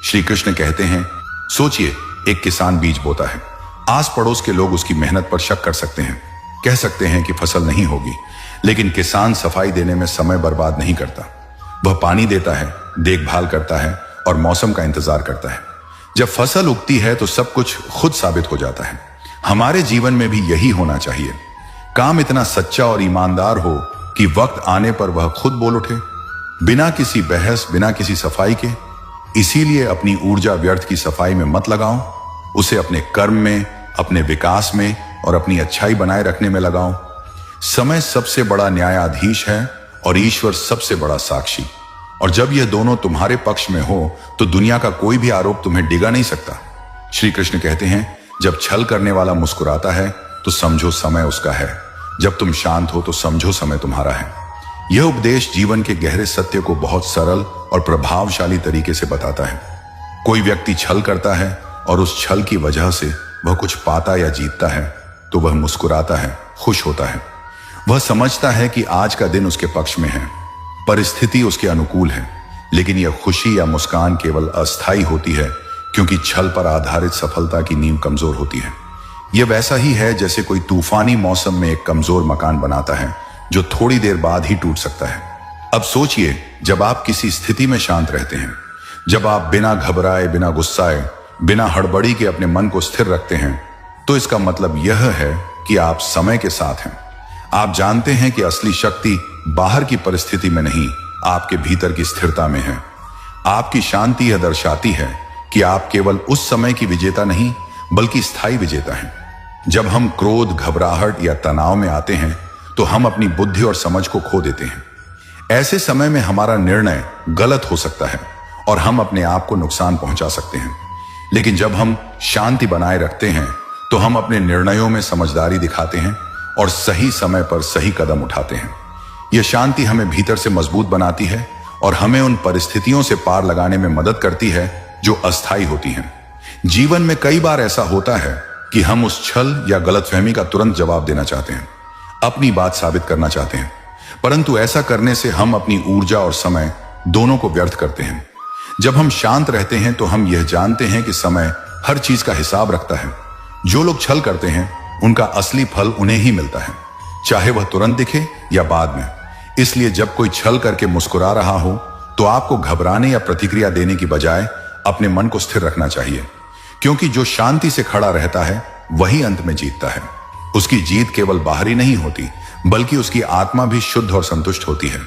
श्री कृष्ण कहते हैं, सोचिए, एक किसान बीज बोता है। आस पड़ोस के लोग उसकी मेहनत पर शक कर सकते हैं, कह सकते हैं कि फसल नहीं होगी, लेकिन किसान सफाई देने में समय बर्बाद नहीं करता। वह पानी देता है, देखभाल करता है और मौसम का इंतजार करता है। जब फसल उगती है तो सब कुछ खुद साबित हो जाता है। हमारे जीवन में भी यही होना चाहिए। काम इतना सच्चा और ईमानदार हो कि वक्त आने पर वह खुद बोल उठे, बिना किसी बहस, बिना किसी सफाई के। इसीलिए अपनी ऊर्जा व्यर्थ की सफाई में मत लगाओ, उसे अपने कर्म में, अपने विकास में और अपनी अच्छाई बनाए रखने में लगाओ। समय सबसे बड़ा न्यायाधीश है और ईश्वर सबसे बड़ा साक्षी। और जब यह दोनों तुम्हारे पक्ष में हो तो दुनिया का कोई भी आरोप तुम्हें डिगा नहीं सकता। श्री कृष्ण कहते हैं, जब छल करने वाला मुस्कुराता है तो समझो समय उसका है। जब तुम शांत हो तो समझो समय तुम्हारा है। यह उपदेश जीवन के गहरे सत्य को बहुत सरल और प्रभावशाली तरीके से बताता है। कोई व्यक्ति छल करता है और उस छल की वजह से वह कुछ पाता या जीतता है तो वह मुस्कुराता है, खुश होता है। वह समझता है कि आज का दिन उसके पक्ष में है, परिस्थिति उसके अनुकूल है। लेकिन यह खुशी या मुस्कान केवल अस्थायी होती है, क्योंकि छल पर आधारित सफलता की नींव कमजोर होती है। यह वैसा ही है जैसे कोई तूफानी मौसम में एक कमजोर मकान बनाता है जो थोड़ी देर बाद ही टूट सकता है। अब सोचिए, जब आप किसी स्थिति में शांत रहते हैं, जब आप बिना घबराए, बिना गुस्साए, बिना हड़बड़ी के अपने मन को स्थिर रखते हैं, तो इसका मतलब यह है कि आप समय के साथ हैं। आप जानते हैं कि असली शक्ति बाहर की परिस्थिति में नहीं, आपके भीतर की स्थिरता में है। आपकी शांति यह दर्शाती है कि आप केवल उस समय की विजेता नहीं, बल्कि स्थायी विजेता हैं। जब हम क्रोध, घबराहट या तनाव में आते हैं तो हम अपनी बुद्धि और समझ को खो देते हैं। ऐसे समय में हमारा निर्णय गलत हो सकता है और हम अपने आप को नुकसान पहुंचा सकते हैं। लेकिन जब हम शांति बनाए रखते हैं तो हम अपने निर्णयों में समझदारी दिखाते हैं और सही समय पर सही कदम उठाते हैं। यह शांति हमें भीतर से मजबूत बनाती है और हमें उन परिस्थितियों से पार लगाने में मदद करती है जो अस्थायी होती हैं। जीवन में कई बार ऐसा होता है कि हम उस छल या गलतफहमी का तुरंत जवाब देना चाहते हैं, अपनी बात साबित करना चाहते हैं, परंतु ऐसा करने से हम अपनी ऊर्जा और समय दोनों को व्यर्थ करते हैं। जब हम शांत रहते हैं तो हम यह जानते हैं कि समय हर चीज का हिसाब रखता है। जो लोग छल करते हैं उनका असली फल उन्हें ही मिलता है, चाहे वह तुरंत दिखे या बाद में। इसलिए जब कोई छल करके मुस्कुरा रहा हो तो आपको घबराने या प्रतिक्रिया देने की बजाय अपने मन को स्थिर रखना चाहिए, क्योंकि जो शांति से खड़ा रहता है वही अंत में जीतता है। उसकी जीत केवल बाहरी नहीं होती, बल्कि उसकी आत्मा भी शुद्ध और संतुष्ट होती है।